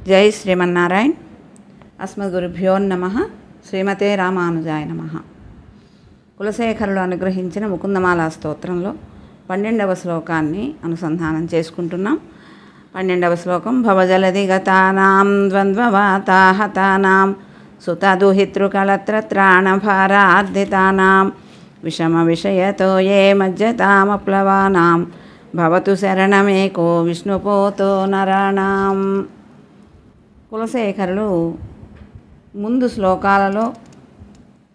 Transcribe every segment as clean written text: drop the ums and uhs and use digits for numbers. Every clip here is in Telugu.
జై శ్రీమన్నారాయణ. అస్మద్గురుభ్యో నమః. శ్రీమతే రామానుజాయ నమః. కులశేఖరులు అనుగ్రహించిన ముకుందమాలా స్తోత్రంలో 12వ శ్లోకాన్ని అనుసంధానం చేసుకుంటున్నాం. 12వ శ్లోకం. భవజలధిగతానాం ద్వంద్వవాతాహతానాం సుతదుహితృకళత్రత్రాణభారార్ధితానాం విషమ విషయతో ఏ మజ్జతామప్లవానాం భవతు శరణమేకో విష్ణుపోతో నరాణాం. కులశేఖరులు ముందు శ్లోకాలలో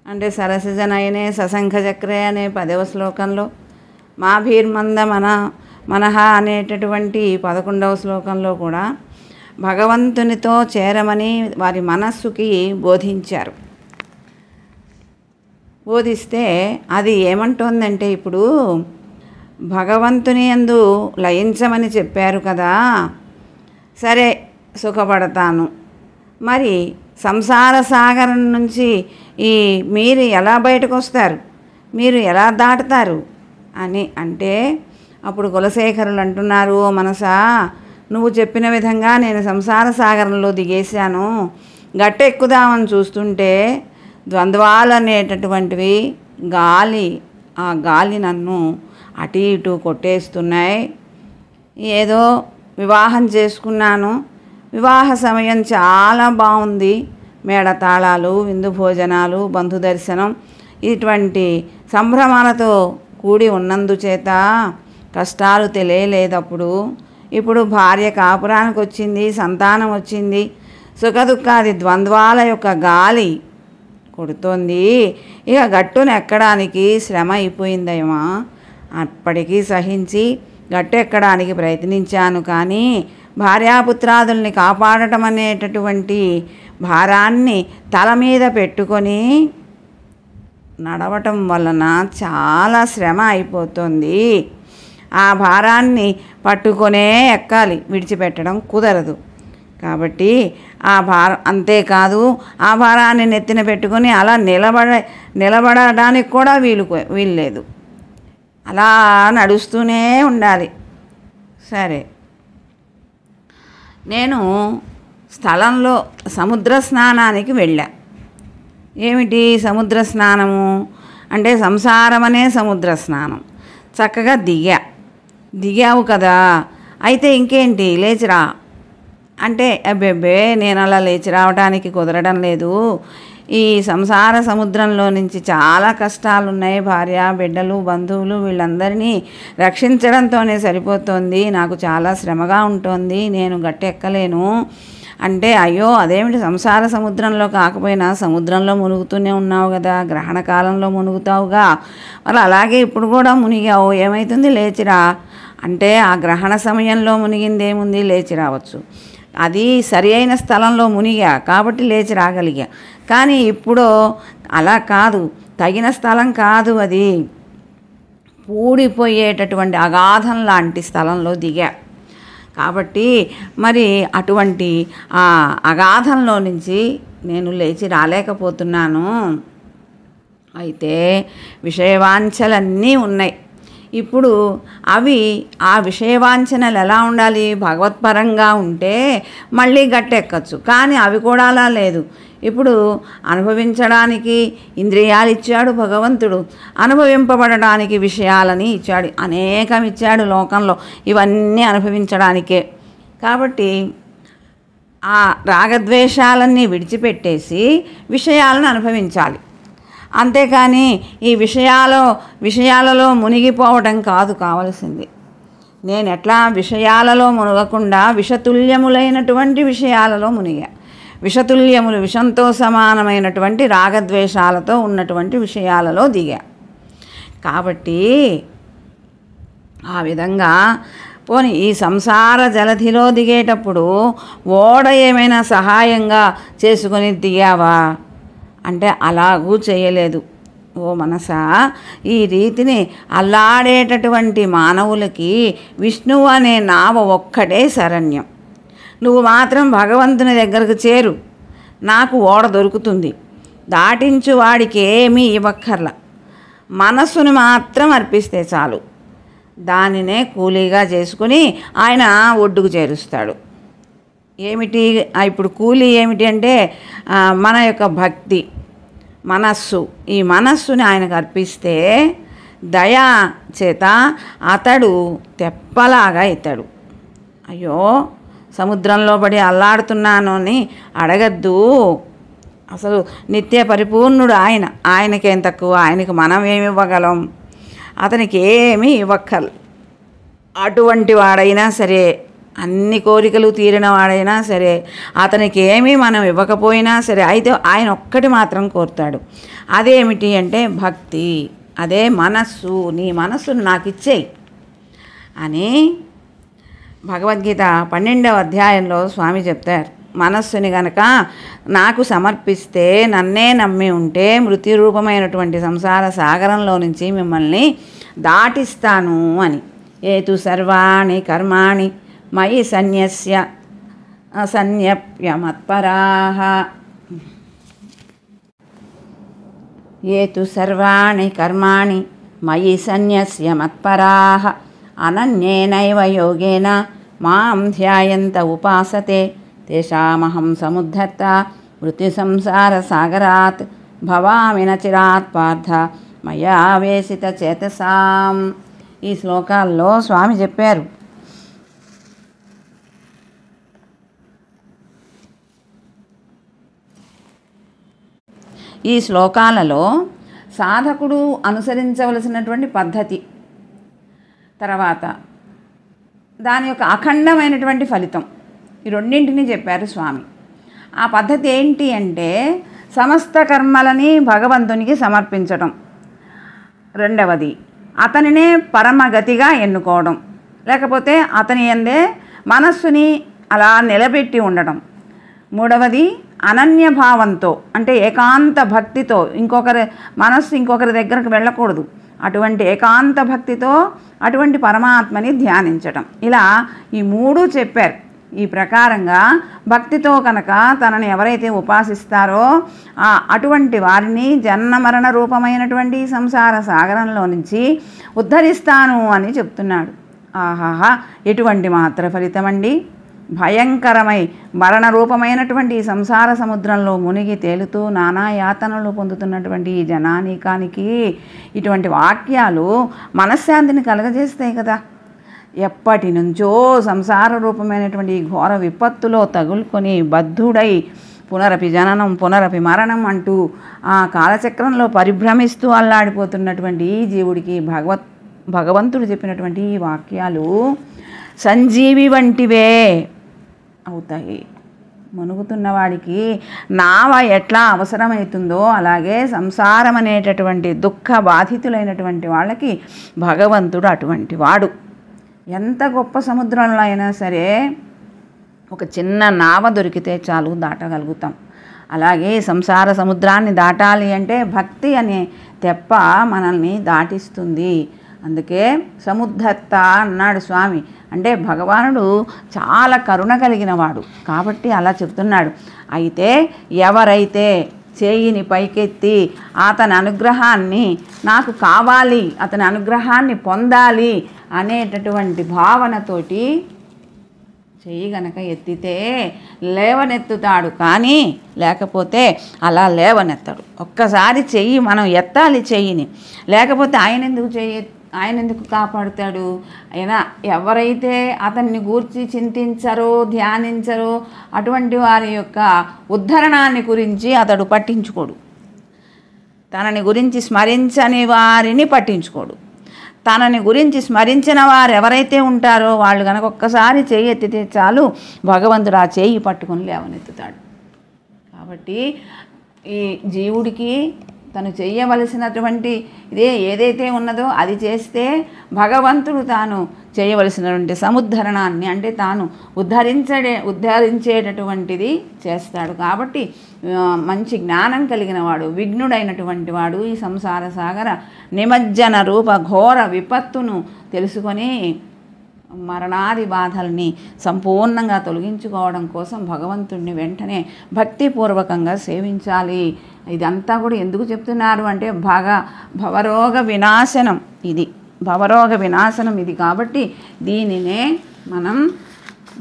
అంటే సరసిజనయనే సశంఖచక్రే అనే 10వ శ్లోకంలో, మాభీర్మంద మనహ అనేటటువంటి 11వ శ్లోకంలో కూడా భగవంతునితో చేరమని వారి మనస్సుకి బోధించారు. బోధిస్తే అది ఏమంటోందంటే, ఇప్పుడు భగవంతుని యందు లయించమని చెప్పారు కదా, సరే సుఖపడతాను, మరి సంసార సాగరం నుంచి మీరు ఎలా బయటకు వస్తారు, మీరు ఎలా దాటుతారు అని అంటే, అప్పుడు కులశేఖరులు అంటున్నారు, ఓ మనసా, నువ్వు చెప్పిన విధంగా నేను సంసార సాగరంలో దిగేశాను. గట్టెక్కుదామని చూస్తుంటే ద్వంద్వాలు అనేటటువంటివి ఆ గాలి నన్ను అటు ఇటు కొట్టేస్తున్నాయి. ఏదో వివాహం చేసుకున్నాను, వివాహ సమయం చాలా బాగుంది, మేళతాళాలు, విందు భోజనాలు, బంధు దర్శనం, ఇటువంటి సంభ్రమాలతో కూడి ఉన్నందుచేత కష్టాలు తెలియలేదప్పుడు. ఇప్పుడు భార్య కాపురానికి వచ్చింది, సంతానం వచ్చింది, సుఖదుఖాది ద్వంద్వాల యొక్క గాలి కొడుతోంది. ఇక గట్టును ఎక్కడానికి శ్రమ అయిపోయిందేమో. అప్పటికీ సహించి గట్టు ఎక్కడానికి ప్రయత్నించాను, కానీ భార్యాపుత్రాదుల్ని కాపాడటం అనేటటువంటి భారాన్ని తల మీద పెట్టుకొని నడవటం వలన చాలా శ్రమ అయిపోతుంది. ఆ భారాన్ని పట్టుకొనే ఎక్కాలి, విడిచిపెట్టడం కుదరదు. కాబట్టి అంతేకాదు, ఆ భారాన్ని నెత్తిన పెట్టుకొని అలా నిలబడడానికి కూడా వీల్లేదు. అలా నడుస్తూనే ఉండాలి. సరే, నేను స్థలంలో సముద్ర స్నానానికి వెళ్ళా. ఏమిటి సముద్ర స్నానము అంటే, సంసారం అనే సముద్ర స్నానం. చక్కగా దిగావు కదా, అయితే ఇంకేంటి, లేచిరా అంటే, అబ్బెబ్బే నేను అలా లేచి రావడానికి కుదరడం లేదు, ఈ సంసార సముద్రంలో నుంచి చాలా కష్టాలు ఉన్నాయి, భార్య బిడ్డలు బంధువులు వీళ్ళందరినీ రక్షించడంతోనే సరిపోతుంది, నాకు చాలా శ్రమగా ఉంటుంది, నేను గట్టెక్కలేను అంటే, అయ్యో అదేమిటి, సంసార సముద్రంలో కాకపోయినా సముద్రంలో మునుగుతూనే ఉన్నావు కదా, గ్రహణ కాలంలో మునుగుతావుగా, మరి అలాగే ఇప్పుడు కూడా మునిగావు, ఏమవుతుంది, లేచిరా అంటే, ఆ గ్రహణ సమయంలో మునిగిందేముంది, లేచి రావచ్చు. అది సరి అయిన స్థలంలో మునిగా కాబట్టి లేచి రాగలిగా. కానీ ఇప్పుడు అలా కాదు, తగిన స్థలం కాదు, అది పూడిపోయేటటువంటి అగాధం లాంటి స్థలంలో దిగా. కాబట్టి మరి అటువంటి ఆ అగాధంలో నుంచి నేను లేచి రాలేకపోతున్నాను. అయితే విషయవాంఛలన్నీ ఉన్నాయి. ఇప్పుడు ఆ విషయవాంఛనలు ఎలా ఉండాలి, భగవత్పరంగా ఉంటే మళ్ళీ గట్టెక్కచ్చు. కానీ అవి కూడా అలా లేదు. ఇప్పుడు అనుభవించడానికి ఇంద్రియాలు ఇచ్చాడు భగవంతుడు, అనుభవింపబడడానికి విషయాలని ఇచ్చాడు, అనేకం ఇచ్చాడు లోకంలో, ఇవన్నీ అనుభవించడానికే. కాబట్టి ఆ రాగద్వేషాలన్నీ విడిచిపెట్టేసి విషయాలను అనుభవించాలి. అంతేకాని ఈ విషయాలలో మునిగిపోవడం కాదు కావలసింది. నేను ఎట్లా విషయాలలో మునగకుండా విషతుల్యములైనటువంటి విషయాలలో మునిగా. విషంతో సమానమైనటువంటి రాగద్వేషాలతో ఉన్నటువంటి విషయాలలో దిగా. కాబట్టి ఆ విధంగా పోనీ ఈ సంసార జలధిలో దిగేటప్పుడు ఓడ ఏమైనా సహాయంగా చేసుకొని దిగావా అంటే అలాగూ చేయలేదు. ఓ మనసా, ఈ రీతిని అల్లాడేటటువంటి మానవులకి విష్ణువు అనే నావ ఒక్కటే శరణ్యం. నువ్వు మాత్రం భగవంతుని దగ్గరకు చేరు, నాకు ఓడ దొరుకుతుంది, దాటించు వాడికి ఏమీ ఇవ్వక్కర్లా, మనస్సును మాత్రం అర్పిస్తే చాలు, దానినే కూలీగా చేసుకుని ఆయన ఒడ్డుకు చేరుస్తాడు. ఏమిటి ఇప్పుడు కూలి ఏమిటి అంటే మన యొక్క భక్తి మనస్సు, ఈ మనస్సుని ఆయనకు అర్పిస్తే దయా చేత అతడు తెప్పలాగా అవుతాడు. అయ్యో సముద్రంలో పడి అల్లాడుతున్నాను అని అడగద్దు. అసలు నిత్య పరిపూర్ణుడు ఆయన, ఆయనకేం తక్కువ, ఆయనకు మనం ఏమి ఇవ్వగలం, అతనికి ఏమీ ఇవ్వక్కర్లేదు. అటువంటి వాడైనా సరే, అన్ని కోరికలు తీరిన వాడైనా సరే, అతనికి ఏమీ మనం ఇవ్వకపోయినా సరే, అయితే ఆయన ఒక్కటి మాత్రం కోరుతాడు. అదేమిటి అంటే భక్తి, అదే మనస్సు. నీ మనస్సును నాకు ఇచ్చేయి అని భగవద్గీత 12వ అధ్యాయంలో స్వామి చెప్తారు. మనస్సుని గనక నాకు సమర్పిస్తే, నన్నే నమ్మి ఉంటే, మృత్యు రూపమైనటువంటి సంసార సాగరంలో నుంచి మిమ్మల్ని దాటిస్తాను అని. ఏతు సర్వాణి కర్మాణి మయి సన్యస్య సన్యప్యమత్పరాః. ఏతు సర్వాణి కర్మాణి మయి సన్యస్య మత్పరాః అనన్యేనైవ యోగేన మాం ధ్యాయంత ఉపాసతే తేషామహం సముద్ధర్త మృత్యు సంసార సాగరాత్ భవామి న చిరాత్ పార్థ మయా వేసిత చేతసాం. ఈ శ్లోకాల్లో స్వామి చెప్పారు. ఈ శ్లోకాలలో సాధకుడు అనుసరించవలసినటువంటి పద్ధతి, తర్వాత దాని యొక్క అఖండమైనటువంటి ఫలితం, ఈ రెండింటినీ చెప్పారు స్వామి. ఆ పద్ధతి ఏంటి అంటే సమస్త కర్మలని భగవంతునికి సమర్పించడం, రెండవది అతనినే పరమగతిగా ఎన్నుకోవడం, లేకపోతే అతని యందే మనస్సుని అలా నిలబెట్టి ఉండడం, మూడవది అనన్యభావంతో అంటే ఏకాంత భక్తితో, ఇంకొకరి మనస్సు ఇంకొకరి దగ్గరకు వెళ్ళకూడదు, అటువంటి ఏకాంత భక్తితో అటువంటి పరమాత్మని ధ్యానించటం. ఇలా ఈ మూడు చెప్పారు. ఈ ప్రకారంగా భక్తితో కనుక తనని ఎవరైతే ఉపాసిస్తారో అటువంటి వారిని జన్మ మరణ రూపమైనటువంటి సంసార సాగరంలో నుంచి ఉద్ధరిస్తాను అని చెప్తున్నాడు. ఆహాహా, ఎటువంటి మాత్ర ఫలితమండి! భయంకరమై మరణ రూపమైనటువంటి ఈ సంసార సముద్రంలో మునిగి తేలుతూ నానా యాతనలు పొందుతున్నటువంటి ఈ జనానీకానికి ఇటువంటి వాక్యాలు మనశ్శాంతిని కలగజేస్తాయి కదా. ఎప్పటి నుంచో సంసార రూపమైనటువంటి ఈ ఘోర విపత్తులో తగులుకొని బద్ధుడై పునరపి జననం పునరపి మరణం అంటూ ఆ కాలచక్రంలో పరిభ్రమిస్తూ అల్లాడిపోతున్నటువంటి ఈ జీవుడికి భగవంతుడు చెప్పినటువంటి ఈ వాక్యాలు సంజీవి వంటివే అవుతాయి. మునుగుతున్నవాడికి నావ ఎట్లా అవసరమవుతుందో అలాగే సంసారం అనేటటువంటి దుఃఖ బాధితులైనటువంటి వాళ్ళకి భగవంతుడు అటువంటి వాడు. ఎంత గొప్ప సముద్రంలో అయినా సరే ఒక చిన్న నావ దొరికితే చాలు, దాటగలుగుతాం. అలాగే సంసార సముద్రాన్ని దాటాలి అంటే భక్తి అనే తెప్ప మనల్ని దాటిస్తుంది. అందుకే సముద్ధర్త అన్నాడు స్వామి. అంటే భగవానుడు చాలా కరుణ కలిగిన వాడు కాబట్టి అలా చెప్తున్నాడు. అయితే ఎవరైతే చేయిని పైకెత్తి అతని అనుగ్రహాన్ని నాకు కావాలి, అతని అనుగ్రహాన్ని పొందాలి అనేటటువంటి భావనతోటి చెయ్యి గనక ఎత్తితే లేవనెత్తుతాడు, కానీ లేకపోతే అలా లేవనెత్తాడు. ఒక్కసారి చెయ్యి మనం ఎత్తాలి చెయ్యిని, లేకపోతే ఆయన ఎందుకు కాపాడుతాడు? అయినా ఎవరైతే అతన్ని గూర్చి చింతించరో ధ్యానించరో అటువంటి వారి యొక్క ఉద్ధరణాన్ని గురించి అతడు పట్టించుకోడు. తనని గురించి స్మరించని వారిని పట్టించుకోడు. తనని గురించి స్మరించిన వారు ఎవరైతే ఉంటారో వాళ్ళు కనుక ఒక్కసారి చేయి ఎత్తితే చాలు, భగవంతుడు ఆ చేయి పట్టుకొని లేవనెత్తుతాడు. కాబట్టి ఈ జీవుడికి తను చేయవలసినటువంటి ఏదైతే ఉన్నదో అది చేస్తే భగవంతుడు తాను చేయవలసినటువంటి సముద్ధరణాన్ని అంటే తాను ఉద్ధరించేటటువంటిది చేస్తాడు. కాబట్టి మంచి జ్ఞానం కలిగిన వాడు, విఘ్నుడైనటువంటి వాడు ఈ సంసార సాగర నిమజ్జన రూప ఘోర విపత్తును తెలుసుకొని మరణాది బాధల్ని సంపూర్ణంగా తొలగించుకోవడం కోసం భగవంతుడిని వెంటనే భక్తిపూర్వకంగా సేవించాలి. ఇదంతా కూడా ఎందుకు చెప్తున్నారు అంటే భవరోగ వినాశనం ఇది, భవరోగ వినాశనం ఇది. కాబట్టి దీనినే మనం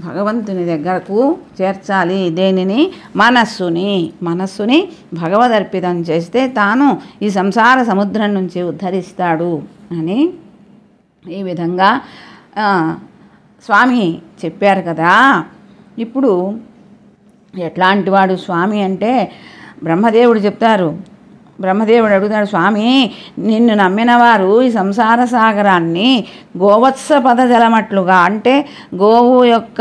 భగవంతుని దగ్గరకు చేర్చాలి. దేనిని? మనస్సుని భగవదర్పితం చేస్తే తాను ఈ సంసార సముద్రం నుంచి ఉద్ధరిస్తాడు అని ఈ విధంగా స్వామి చెప్పారు కదా. ఇప్పుడు ఎట్లాంటి వాడు స్వామి అంటే బ్రహ్మదేవుడు చెప్తారు. బ్రహ్మదేవుడు అడుగుతాడు, స్వామి నిన్ను నమ్మిన వారు ఈ సంసార సాగరాన్ని గోవత్స పదజలమట్లుగా, అంటే గోవు యొక్క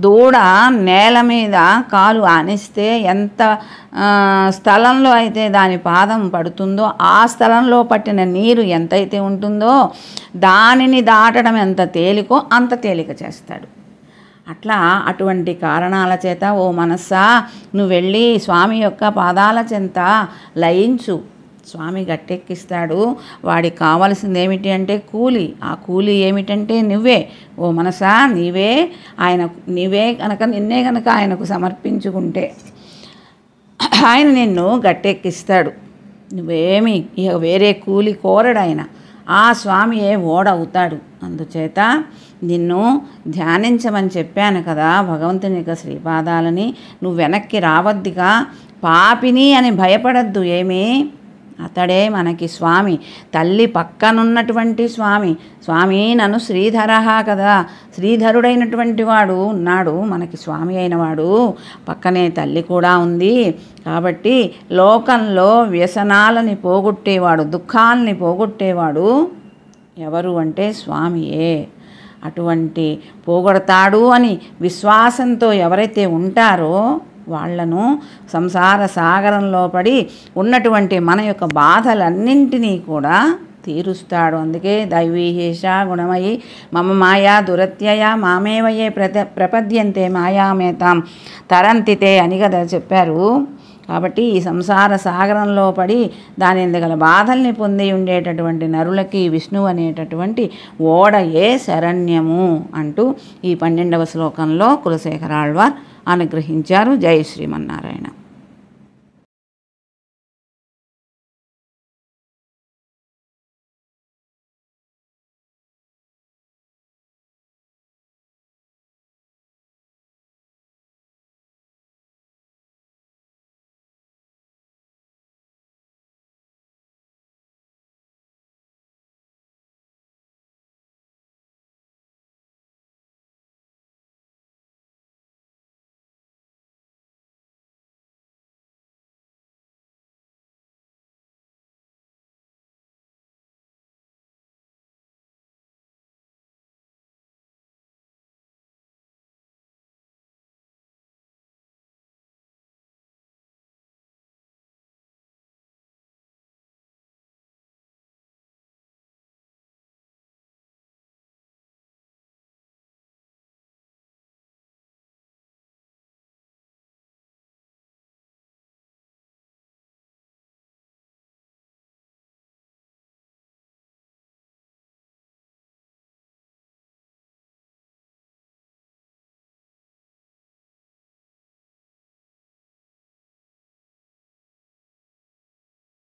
దూడ నేల మీద కాలు ఆనిస్తే ఎంత స్థలంలో అయితే దాని పాదం పడుతుందో ఆ స్థలంలో పట్టిన నీరు ఎంతైతే ఉంటుందో దానిని దాటడం ఎంత తేలికో అంత తేలిక చేస్తాడు. అట్లా అటువంటి కారణాల చేత ఓ మనస్సా నువ్వు వెళ్ళి స్వామి యొక్క పాదాల చెంత లయించు. స్వామి గట్టెక్కిస్తాడు. వాడికి కావలసింది ఏమిటి అంటే కూలి. ఆ కూలి ఏమిటంటే నువ్వే. ఓ మనసా నీవే కనుక నిన్నే కనుక ఆయనకు సమర్పించుకుంటే ఆయన నిన్ను గట్టెక్కిస్తాడు. నువ్వేమి ఇక వేరే కూలి కోరడాయన. ఆ స్వామియే ఓడవుతాడు. అందుచేత నిన్ను ధ్యానించమని చెప్పాను కదా భగవంతుని యొక్క శ్రీపాదాలని. నువ్వు వెనక్కి రావద్దిగా, పాపిని అని భయపడద్దు. ఏమీ అతడే మనకి స్వామి. తల్లి పక్కనున్నటువంటి స్వామి నన్ను శ్రీధరహ కదా, శ్రీధరుడైనటువంటి వాడు ఉన్నాడు మనకి, స్వామి అయినవాడు. పక్కనే తల్లి కూడా ఉంది. కాబట్టి లోకంలో వ్యసనాలని పోగొట్టేవాడు, దుఃఖాలని పోగొట్టేవాడు ఎవరు అంటే స్వామియే. అటువంటి పోగొడతాడు అని విశ్వాసంతో ఎవరైతే ఉంటారో వాళ్లను సంసార సాగరంలో పడి ఉన్నటువంటి మన యొక్క బాధలన్నింటినీ కూడా తీరుస్తాడు. అందుకే దైవీహేష గుణమయి మమ మాయా దురత్యయ మామేవయే ప్రపద్యంతే మాయామేతాం తరంతితే అని కదా చెప్పారు. కాబట్టి ఈ సంసార సాగరంలో పడి దాని గల బాధల్ని పొంది ఉండేటటువంటి నరులకి విష్ణువు అనేటటువంటి ఓడయే శరణ్యము అంటూ ఈ 12వ శ్లోకంలో కులశేఖరాళ్వార్ అనుగ్రహించారు. జై శ్రీమన్నారాయణ.